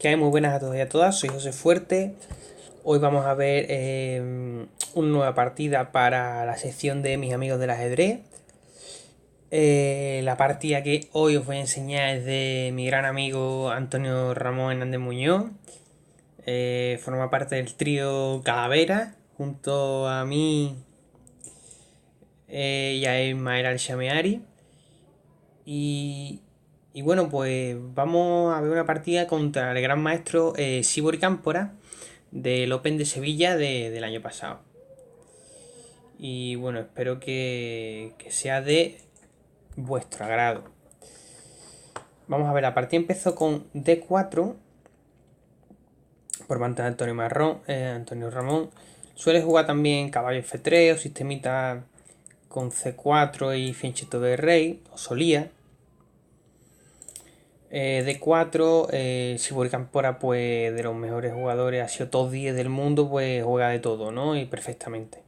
Que hay muy buenas a todos y a todas, soy José Fuerte. Hoy vamos a ver una nueva partida para la sección de mis amigos del ajedrez. La partida que hoy os voy a enseñar es de mi gran amigo Antonio Ramón Hernández Muñoz. Forma parte del trío Calavera junto a mí y a Ismael Al-Shameari. Y, y bueno, pues vamos a ver una partida contra el gran maestro Sibori Cámpora del Open de Sevilla del año pasado. Y bueno, espero que sea de vuestro agrado. Vamos a ver, la partida empezó con D4 por parte de Antonio Ramón. Suele jugar también caballo F3 o sistemita con C4 y fianchetto de rey, o solía. D4, Sibori Campora, pues de los mejores jugadores, ha sido top 10 del mundo, pues juega de todo, ¿no? Y perfectamente.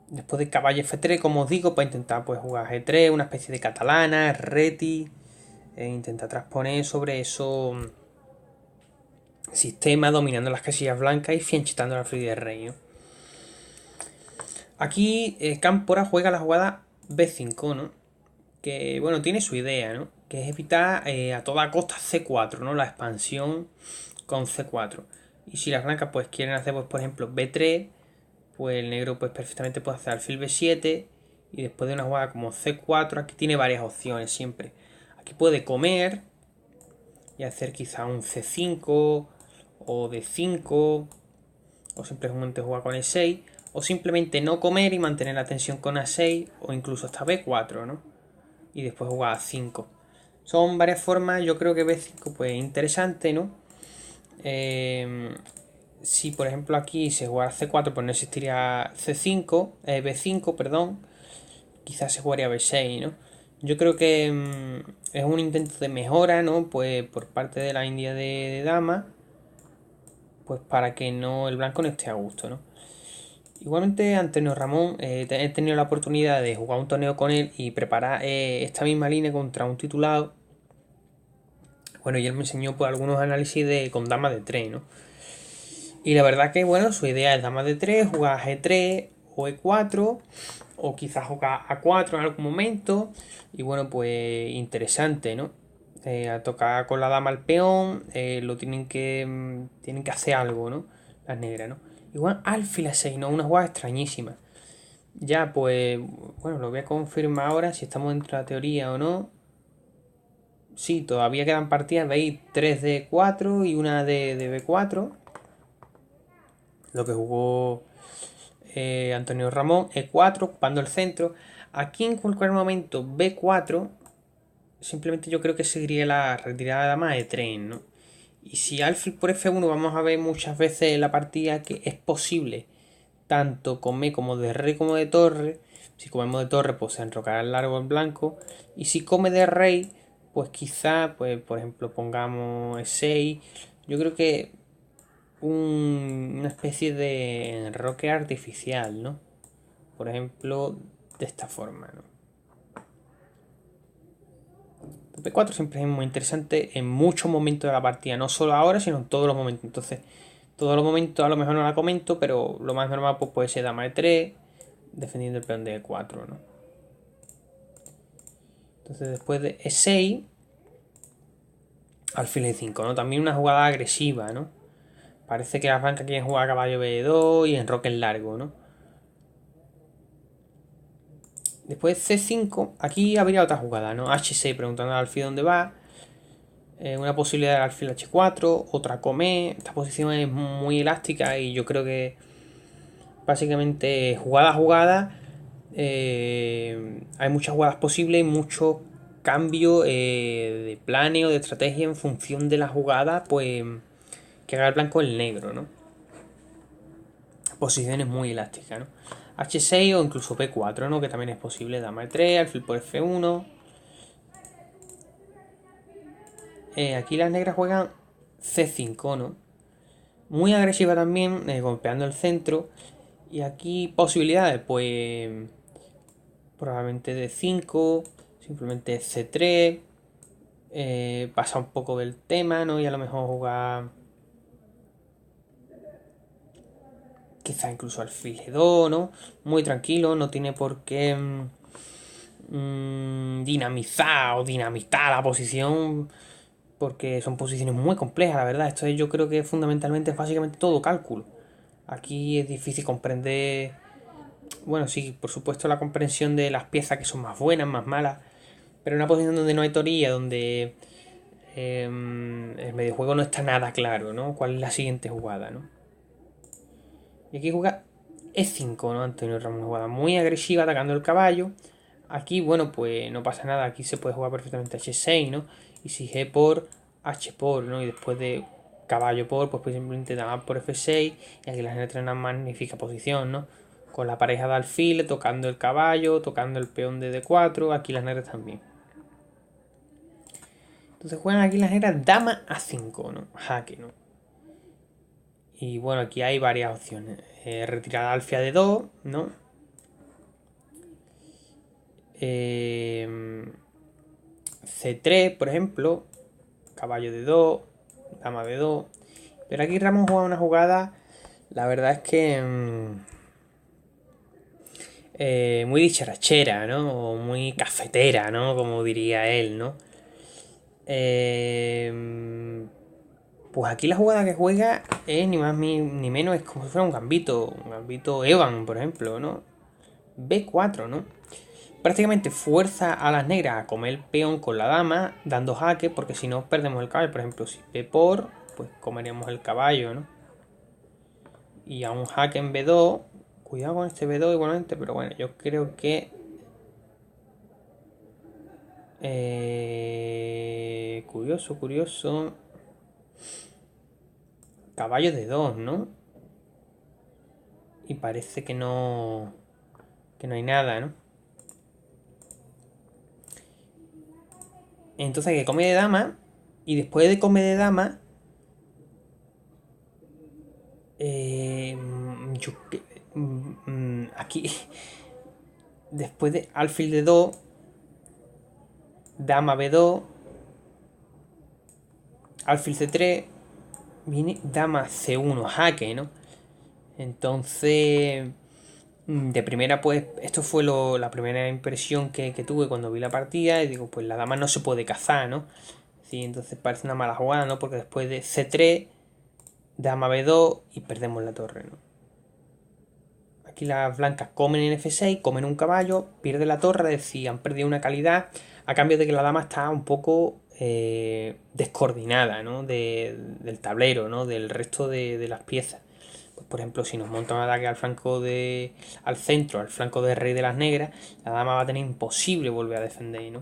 Después de caballo F3, como os digo, pues intentar pues, jugar G3, una especie de catalana, reti, intenta transponer sobre eso sistema, dominando las casillas blancas y fianchetando la alfil de rey, ¿no? Aquí Cámpora juega la jugada B5, ¿no? Que bueno, tiene su idea, ¿no? Que es evitar a toda costa C4, ¿no? La expansión con C4. Y si las blancas pues quieren hacer, pues, por ejemplo, B3, pues el negro pues perfectamente puede hacer alfil B7 y después de una jugada como C4, aquí tiene varias opciones siempre. Aquí puede comer y hacer quizá un C5 o D5 o simplemente jugar con E6 o simplemente no comer y mantener la tensión con A6 o incluso hasta B4, ¿no? Y después jugar A5. Son varias formas, yo creo que B5 pues interesante, ¿no? Si por ejemplo aquí se jugara C4 pues no existiría C5, B5, perdón, quizás se jugaría B6, ¿no? Yo creo que es un intento de mejora, ¿no? Pues por parte de la India de dama, pues para que no el blanco no esté a gusto, ¿no? Igualmente Antonio Ramón, he tenido la oportunidad de jugar un torneo con él y preparar esta misma línea contra un titulado. Bueno, y él me enseñó pues algunos análisis con damas de 3, ¿no? Y la verdad que, bueno, su idea es dama de 3, jugar G3 o E4, o quizás jugar A4 en algún momento. Y bueno, pues interesante, ¿no? A tocar con la dama al peón, tienen que hacer algo, ¿no? Las negras, ¿no? Igual alfil A6, ¿no? Una jugada extrañísima. Ya, pues, bueno, lo voy a confirmar ahora si estamos dentro de la teoría o no. Sí, todavía quedan partidas, veis, 3 de 4 y una de B4. Lo que jugó Antonio Ramón, E4, ocupando el centro. Aquí en cualquier momento B4, simplemente yo creo que seguiría la retirada de dama E3, ¿no? Y si alfil por F1 vamos a ver muchas veces en la partida que es posible, tanto come como de rey como de torre. Si comemos de torre, pues se enrocará el largo en blanco. Y si come de rey, pues quizá, pues por ejemplo, pongamos E6. Yo creo que una especie de enroque artificial, ¿no? Por ejemplo, de esta forma, ¿no? El P4 siempre es muy interesante en muchos momentos de la partida, no solo ahora, sino en todos los momentos. Entonces, todos los momentos a lo mejor no la comento, pero lo más normal pues, puede ser dama de 3, defendiendo el peón de E4, ¿no? Entonces, después de E6, alfil E5, ¿no? También una jugada agresiva, ¿no? Parece que las blancas quieren jugar caballo B2 y enroque en largo, ¿no? Después C5, aquí habría otra jugada, ¿no? H6 preguntando al alfil dónde va. Una posibilidad del alfil H4, otra come. Esta posición es muy elástica y yo creo que básicamente jugada a jugada hay muchas jugadas posibles y mucho cambio de planeo, de estrategia en función de la jugada, pues que haga el blanco el negro, ¿no? Posiciones muy elásticas, ¿no? H6 o incluso P4, ¿no? Que también es posible. Dama E3, alfil por F1. Aquí las negras juegan C5, ¿no? Muy agresiva también, golpeando el centro. Y aquí posibilidades, pues probablemente D5, simplemente C3, pasa un poco del tema, ¿no? Y a lo mejor jugar quizá incluso alfil G2, ¿no? Muy tranquilo, no tiene por qué dinamizar o dinamitar la posición, porque son posiciones muy complejas, la verdad. Esto yo creo que fundamentalmente es básicamente todo cálculo. Aquí es difícil comprender, bueno, sí, por supuesto la comprensión de las piezas que son más buenas, más malas, pero en una posición donde no hay teoría, donde el mediojuego no está nada claro, ¿no? ¿Cuál es la siguiente jugada, ¿no? Y aquí juega E5, ¿no? Antonio Ramón, jugada muy agresiva atacando el caballo. Aquí, bueno, pues no pasa nada. Aquí se puede jugar perfectamente H6, ¿no? Y si G por H por, ¿no? Y después de caballo por, pues simplemente dama por F6. Y aquí la gente tiene una magnífica posición, ¿no? Con la pareja de alfil, tocando el caballo, tocando el peón de D4. Aquí las negras también. Entonces juegan aquí las negras dama A5, ¿no? Jaque, ¿no? Y bueno, aquí hay varias opciones. Retirada alfia de 2, ¿no? C3, por ejemplo. Caballo de 2, dama de 2. Pero aquí Ramón juega una jugada, la verdad es que muy dicharachera, ¿no? O muy cafetera, ¿no? Como diría él, ¿no? Pues aquí la jugada que juega es ni más ni menos, es como si fuera un gambito Evan, por ejemplo, ¿no? B4, ¿no? Prácticamente fuerza a las negras a comer el peón con la dama, dando jaque, porque si no perdemos el caballo. Por ejemplo, si B por, pues comeríamos el caballo, ¿no? Y a un jaque en B2, cuidado con este B2 igualmente, pero bueno, yo creo que curioso, curioso. Caballo de 2, ¿no? Y parece que no hay nada, ¿no? Entonces que come de dama. Y después de comer de dama. Yo, aquí. Después de alfil de 2. Dama B2. Alfil C3. Viene dama C1, jaque, ¿no? Entonces. De primera, pues, esto fue la primera impresión que tuve cuando vi la partida. Y digo, pues la dama no se puede cazar, ¿no? Sí, entonces parece una mala jugada, ¿no? Porque después de C3, dama B2 y perdemos la torre, ¿no? Aquí las blancas comen en F6, comen un caballo, pierden la torre, es decir, han perdido una calidad a cambio de que la dama está un poco descoordinada, ¿no? Del tablero, ¿no? Del resto de las piezas. Pues, por ejemplo, si nos monta un ataque al centro, al flanco de rey de las negras, la dama va a tener imposible volver a defender, ¿no?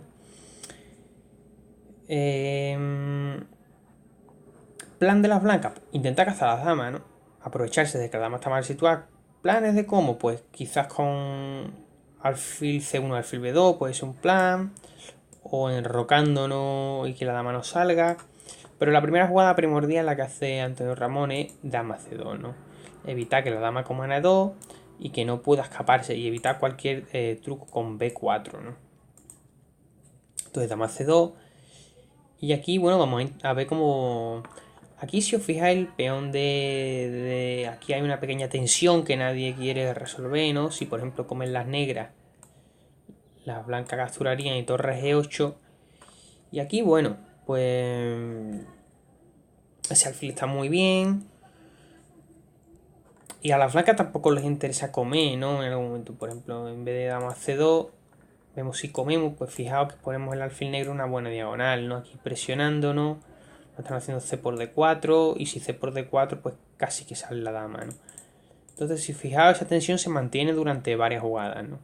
Plan de las blancas, intentar cazar a las damas, ¿no? Aprovecharse de que la dama está mal situada. Planes de cómo, pues quizás con alfil C1, alfil B2 puede ser un plan. O enrocándonos y que la dama no salga. Pero la primera jugada primordial, la que hace Antonio Ramón, es dama C2, ¿no? Evitar que la dama coma en E2 y que no pueda escaparse. Y evitar cualquier truco con B4, ¿no? Entonces dama C2. Y aquí, bueno, vamos a ver cómo. Aquí, si os fijáis, el peón aquí hay una pequeña tensión que nadie quiere resolver, ¿no? Si, por ejemplo, comen las negras, las blancas capturarían y torre G8. Y aquí, bueno, pues. Ese alfil está muy bien. Y a las blancas tampoco les interesa comer, ¿no? En algún momento, por ejemplo, en vez de dama C2, vemos si comemos, pues fijaos que ponemos el alfil negro en una buena diagonal, ¿no? Aquí presionándonos. Nos están haciendo C por D4 y si C por D4 pues casi que sale la dama, ¿no? Entonces si fijaos esa tensión se mantiene durante varias jugadas, ¿no?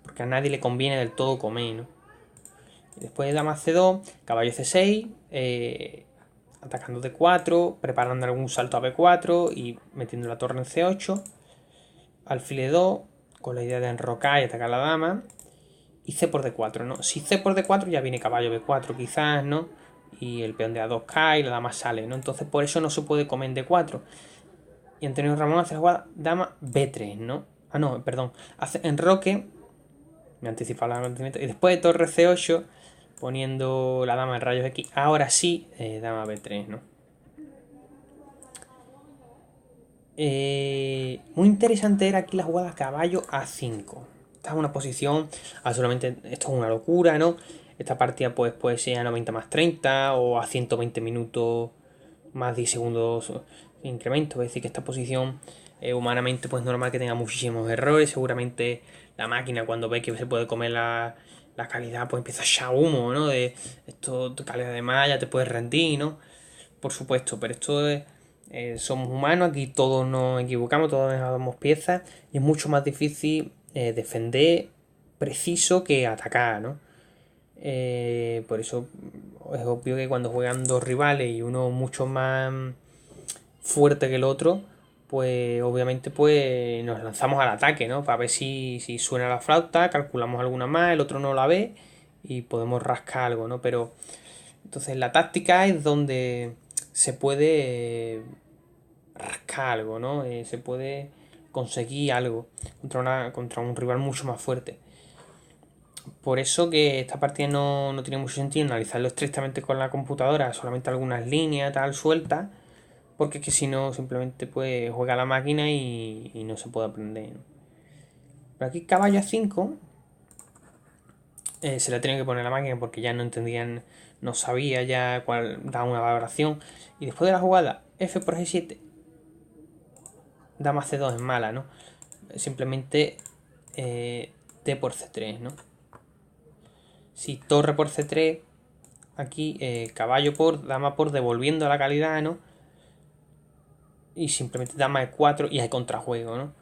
Porque a nadie le conviene del todo comer, ¿no? Después de dama C2, caballo C6, atacando D4, preparando algún salto a B4 y metiendo la torre en C8, alfil E2 con la idea de enrocar y atacar a la dama y C por D4, ¿no? Si C por D4 ya viene caballo B4 quizás, ¿no? Y el peón de A2 cae y la dama sale, ¿no? Entonces por eso no se puede comer en D4. Y Antonio Ramón hace la jugada dama B3, ¿no? Ah, no, perdón. Hace enroque. Me anticipa el acontecimiento. Y después de torre C8, poniendo la dama en rayos X. Ahora sí, dama B3, ¿no? Muy interesante era aquí la jugada caballo A5. Esta es una posición, absolutamente, esto es una locura, ¿no? Esta partida pues puede ser a 90 más 30 o a 120 minutos más 10 segundos de incremento. Es decir, que esta posición humanamente pues normal que tenga muchísimos errores. Seguramente la máquina cuando ve que se puede comer la calidad pues empieza a echar humo, ¿no? De esto, de calidad de malla, te puedes rendir, ¿no? Por supuesto, pero esto es, somos humanos, aquí todos nos equivocamos, todos nos damos piezas y es mucho más difícil defender preciso que atacar, ¿no? Por eso es obvio que cuando juegan dos rivales y uno mucho más fuerte que el otro, pues obviamente pues nos lanzamos al ataque, ¿no? Para ver si suena la flauta, calculamos alguna más, el otro no la ve y podemos rascar algo, ¿no? Pero entonces la táctica es donde se puede rascar algo, ¿no? Se puede conseguir algo contra un rival mucho más fuerte. Por eso que esta partida no tiene mucho sentido analizarlo estrictamente con la computadora, solamente algunas líneas tal sueltas, porque es que si no simplemente pues juega la máquina y no se puede aprender, ¿no? Pero aquí caballo a 5 se la tiene que poner a la máquina porque ya no entendían, no sabía ya cuál da una valoración. Y después de la jugada F por G7, dama C2 es mala, ¿no? Simplemente D por C3, ¿no? Si torre por C3, aquí caballo por, dama por, devolviendo la calidad, ¿no? Y simplemente dama E4 y hay contrajuego, ¿no?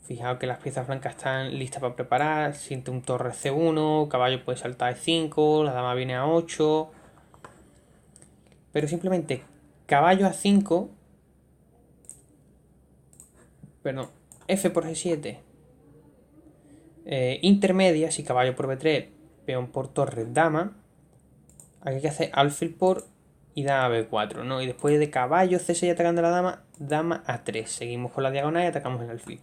Fijaos que las piezas blancas están listas para preparar. Siente un torre C1, caballo puede saltar E5, la dama viene a 8. Pero simplemente caballo a 5, perdón, F por G7, intermedia, si caballo por B3, peón por torre, dama. Aquí hay que hacer alfil por y dama B4, ¿no? Y después de caballo C6 atacando a la dama, dama A3. Seguimos con la diagonal y atacamos el alfil.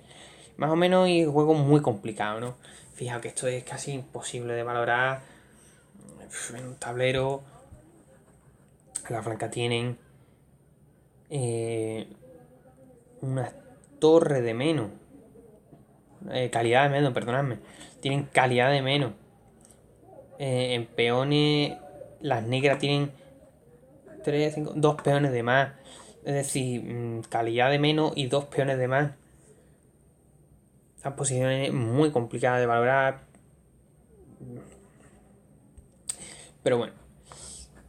Más o menos y juego muy complicado, ¿no? Fijaos que esto es casi imposible de valorar en un tablero. La flanca tienen una torre de menos. Calidad de menos, perdonadme. Tienen calidad de menos. En peones, las negras tienen 3, 5, 2 peones de más. Es decir, calidad de menos y 2 peones de más. La posición es muy complicada de valorar. Pero bueno.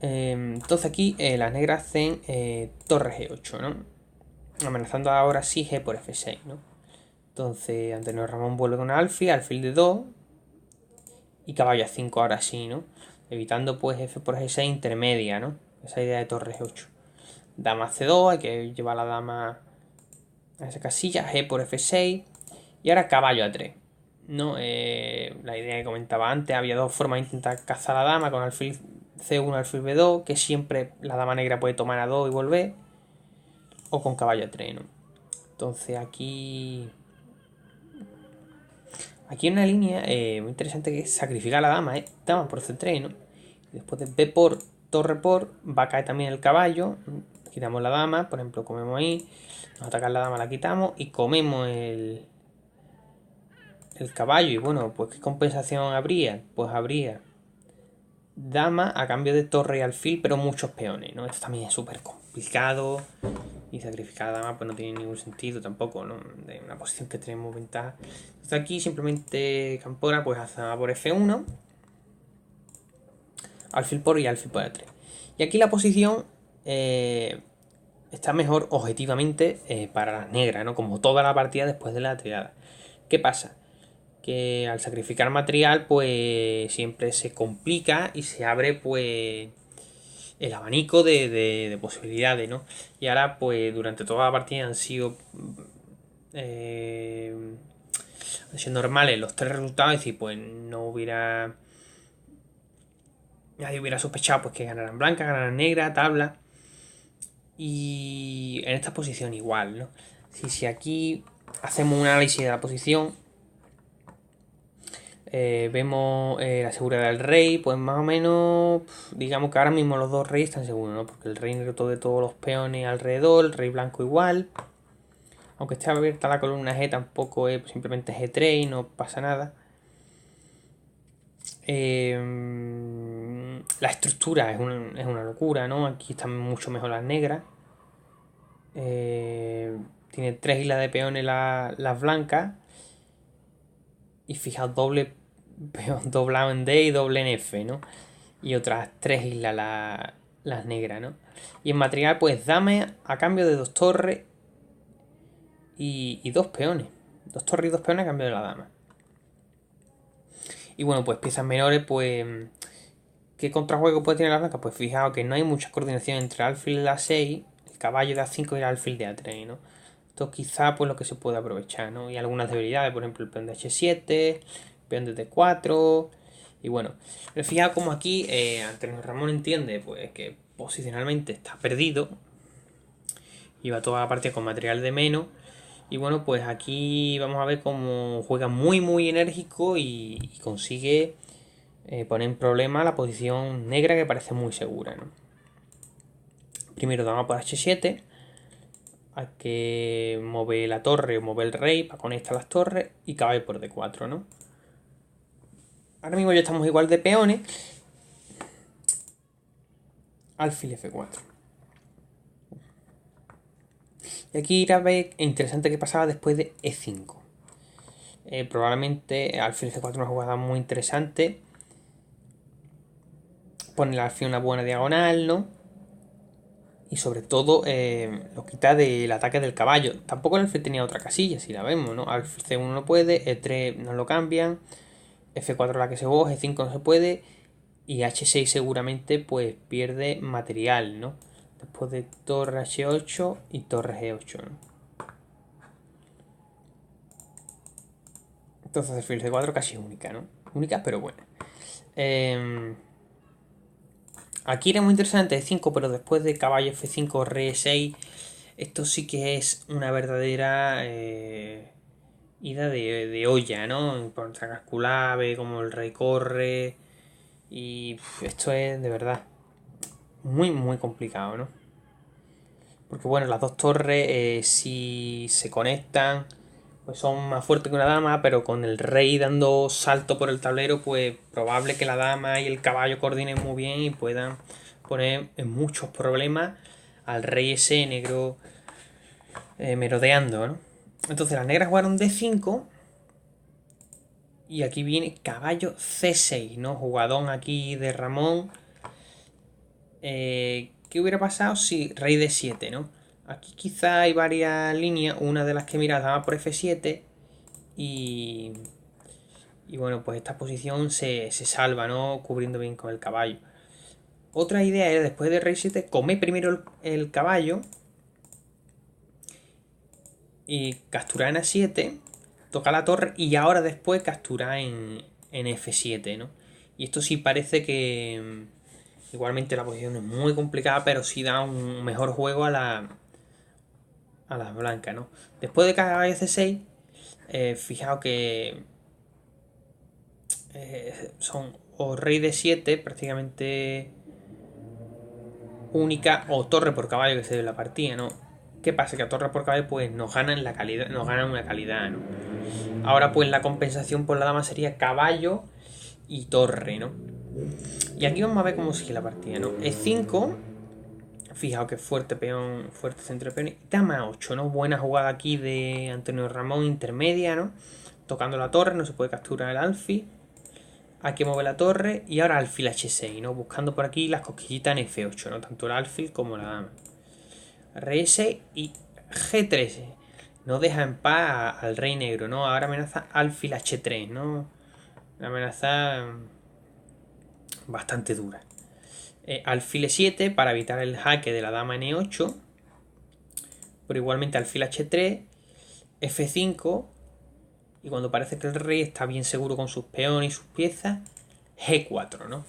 Entonces aquí las negras hacen torre G8, ¿no? Amenazando ahora sí G por F6, ¿no? Entonces Antonio Ramón vuelve con alfil de 2 y caballo a 5 ahora sí, ¿no? Evitando pues F por G6 intermedia, ¿no? Esa idea de torre G8. Dama C2, hay que llevar la dama a esa casilla, G por F6 y ahora caballo a 3, ¿no? La idea que comentaba antes, había dos formas de intentar cazar a la dama con alfil C1, alfil B2, que siempre la dama negra puede tomar a 2 y volver, o con caballo a 3, ¿no? Entonces aquí hay una línea muy interesante que es sacrificar a la dama, dama por C3, ¿no? Y después de B por, torre por, va a caer también el caballo, quitamos la dama, por ejemplo, comemos ahí, nos atacan la dama, la quitamos y comemos el caballo. Y bueno, pues ¿qué compensación habría? Pues habría dama a cambio de torre y alfil, pero muchos peones, ¿no? Esto también es súper complicado. Y sacrificar a la dama pues no tiene ningún sentido tampoco, ¿no? De una posición que tenemos ventaja. Entonces aquí simplemente Campora pues hace por F1, alfil por y alfil por A3. Y aquí la posición está mejor objetivamente para las negras, ¿no? Como toda la partida después de la triada. ¿Qué pasa? Que al sacrificar material pues siempre se complica y se abre pues el abanico de posibilidades, ¿no? Y ahora pues durante toda la partida han sido normales los tres resultados, es decir, pues no hubiera nadie hubiera sospechado pues que ganaran blanca, ganaran negra, tabla. Y en esta posición igual, ¿no? Si aquí hacemos un análisis de la posición, Vemos la seguridad del rey, pues más o menos, digamos que ahora mismo los dos reyes están seguros, ¿no? Porque el rey negro de todos los peones alrededor, el rey blanco igual. Aunque esté abierta la columna G, tampoco es simplemente G3 y no pasa nada. La estructura es una locura, ¿no? Aquí están mucho mejor las negras. Tiene 3 islas de peones las blancas. Y fijaos, doble peón doblado en D y doble en F, ¿no? Y otras 3 islas las negras, ¿no? Y en material, pues dame a cambio de 2 torres y 2 peones. 2 torres y 2 peones a cambio de la dama. Y bueno, pues piezas menores, pues... ¿Qué contrajuego puede tener la blanca? Pues fijaos que no hay mucha coordinación entre el alfil de A6, el caballo de A5 y el alfil de A3, ¿no? Esto quizá pues lo que se puede aprovechar, ¿no? Y algunas debilidades, por ejemplo el peón de H7, el peón de D4, y bueno. Pero fijaos como aquí Antonio Ramón entiende pues que posicionalmente está perdido, y va toda la partida con material de menos. Y bueno, pues aquí vamos a ver cómo juega muy enérgico y consigue poner en problema la posición negra que parece muy segura, ¿no? Primero dama por H7. Hay que mover la torre o mover el rey para conectar las torres y caballo por D4, ¿no? Ahora mismo ya estamos igual de peones. Alfil F4. Y aquí irá a ver interesante qué pasaba después de E5. Probablemente alfil F4 una jugada muy interesante. Pone el alfil una buena diagonal, ¿no? Y sobre todo lo quita del ataque del caballo. Tampoco el alfil tenía otra casilla, si la vemos, ¿no? Alfil C1 no puede, E3 no lo cambian, F4 la que se juega, G5 no se puede y H6 seguramente pues pierde material, ¿no? Después de torre H8 y torre G8, ¿no? Entonces alfil C4 casi única, ¿no? Única pero buena. Aquí era muy interesante E5, pero después de caballo F5, rey E6, esto sí que es una verdadera ida de olla, ¿no? Por calculable, como el rey corre. Y esto es de verdad muy complicado, ¿no? Porque bueno, las dos torres, si se conectan, pues son más fuertes que una dama, pero con el rey dando salto por el tablero, pues probable que la dama y el caballo coordinen muy bien y puedan poner en muchos problemas al rey ese negro merodeando, ¿no? Entonces las negras jugaron D5 y aquí viene caballo C6, ¿no? Jugadón aquí de Ramón. ¿Qué hubiera pasado si rey D7, ¿no? Aquí quizá hay varias líneas, una de las que miras dama por F7 y bueno, pues esta posición se salva, ¿no? Cubriendo bien con el caballo. Otra idea era después de rey 7 comer primero el caballo y capturar en A7, tocar la torre y ahora después capturar en F7, ¿no? Y esto sí parece que igualmente la posición es muy complicada, pero sí da un mejor juego a las blancas, ¿no? Después de caballo C6, fijaos que son o rey de 7 prácticamente única o torre por caballo que se dé la partida, ¿no? ¿Qué pasa? Que a torre por caballo pues nos ganan la calidad, nos ganan una calidad, ¿no? Ahora pues la compensación por la dama sería caballo y torre, ¿no? Y aquí vamos a ver cómo sigue la partida, ¿no? E5, fijaos que fuerte peón, fuerte centro de peones. Dama 8, ¿no? Buena jugada aquí de Antonio Ramón, intermedia, ¿no? Tocando la torre, no se puede capturar el alfil. Aquí mueve la torre y ahora alfil H6, ¿no? Buscando por aquí las cosquillitas en F8, ¿no? Tanto el alfil como la dama. Rey 6 y G13. No deja en paz al rey negro, ¿no? Ahora amenaza alfil H3, ¿no? Una amenaza bastante dura. Alfil E7 para evitar el jaque de la dama en E8. Pero igualmente alfil H3, F5. Y cuando parece que el rey está bien seguro con sus peones y sus piezas, G4, ¿no?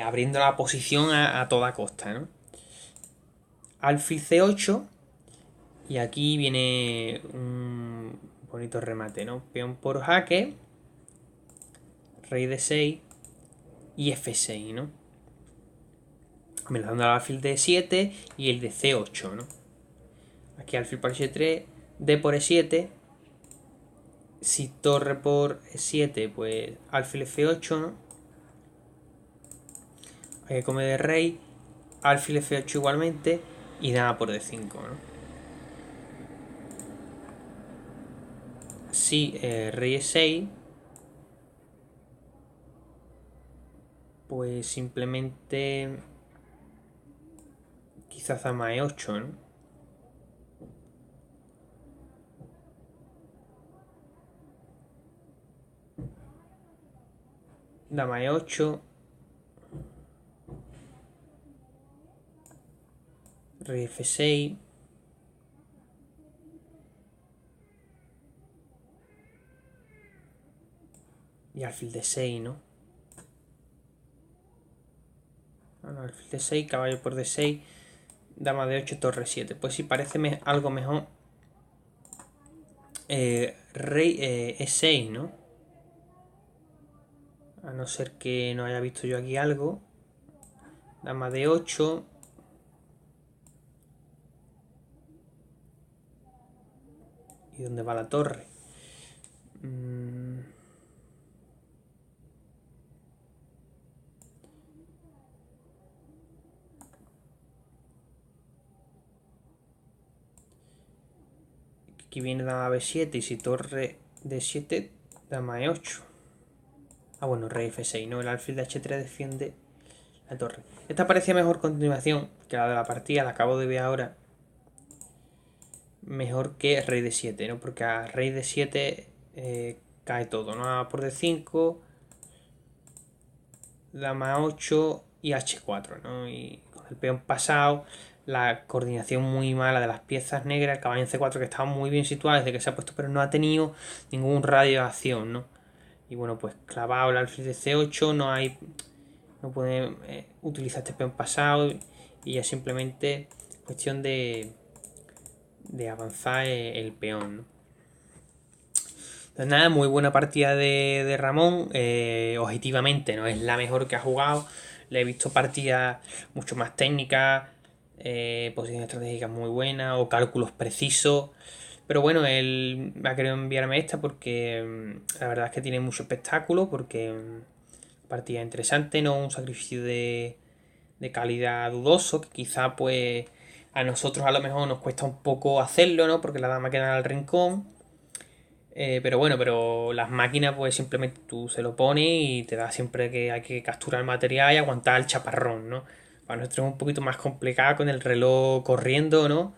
Abriendo la posición a toda costa, ¿no? Alfil C8 y aquí viene un bonito remate, ¿no? Peón por jaque rey D6 y F6, ¿no? Amenazando al alfil D7 y el de C8, ¿no? Aquí alfil por H3, D por E7. Si torre por E7, pues alfil F8, ¿no? Hay que comer de rey, alfil F8 igualmente y dama por D5, ¿no? Si rey E6, pues simplemente quizás dama E8, ¿no? Dama E8, rey F6, y alfil D6, ¿no? Bueno, alfil D6, caballo por D6, dama D8, torre 7. Pues sí, parece algo mejor. Rey E6, ¿no? A no ser que no haya visto yo aquí algo. Dama D8. ¿Y dónde va la torre? Aquí viene dama B7 y si torre D7, dama E8. Ah, bueno, rey F6, ¿no? El alfil de H3 defiende la torre. Esta parecía mejor continuación que la de la partida, la acabo de ver ahora. Mejor que rey D7, ¿no? Porque a rey D7 cae todo, ¿no? A por D5, dama 8 y H4, ¿no? Y con el peón pasado, la coordinación muy mala de las piezas negras, el caballo en C4 que estaba muy bien situado desde que se ha puesto, pero no ha tenido ningún radio de acción, ¿no? Y bueno, pues clavado el alfil de C8, no puede utilizar este peón pasado y ya simplemente cuestión de avanzar el peón, ¿no? Entonces nada, muy buena partida de Ramón. Objetivamente no es la mejor que ha jugado. Le he visto partidas mucho más técnicas, posiciones estratégicas muy buenas o cálculos precisos. Pero bueno, él ha querido enviarme esta porque la verdad es que tiene mucho espectáculo, porque partida interesante, no un sacrificio de calidad dudoso, que quizá pues a nosotros a lo mejor nos cuesta un poco hacerlo, ¿no? Porque la dama queda al rincón. Pero bueno, pero las máquinas pues simplemente tú se lo pones y te da siempre que hay que capturar material y aguantar el chaparrón, ¿no? Para nosotros es un poquito más complicado con el reloj corriendo, ¿no?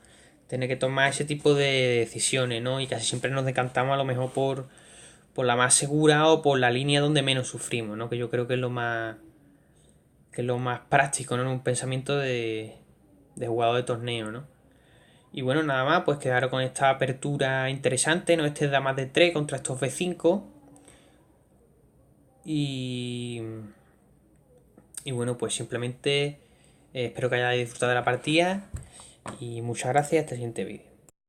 Tener que tomar ese tipo de decisiones, ¿no? Y casi siempre nos decantamos a lo mejor por la más segura o por la línea donde menos sufrimos, ¿no? Que yo creo que es lo más práctico, ¿no? En un pensamiento de jugador de torneo, ¿no? Y bueno, nada más, pues quedaron con esta apertura interesante, ¿no? Este damas de 3 contra estos B5. Y, y bueno, pues simplemente espero que hayáis disfrutado de la partida. Y muchas gracias, hasta el siguiente vídeo.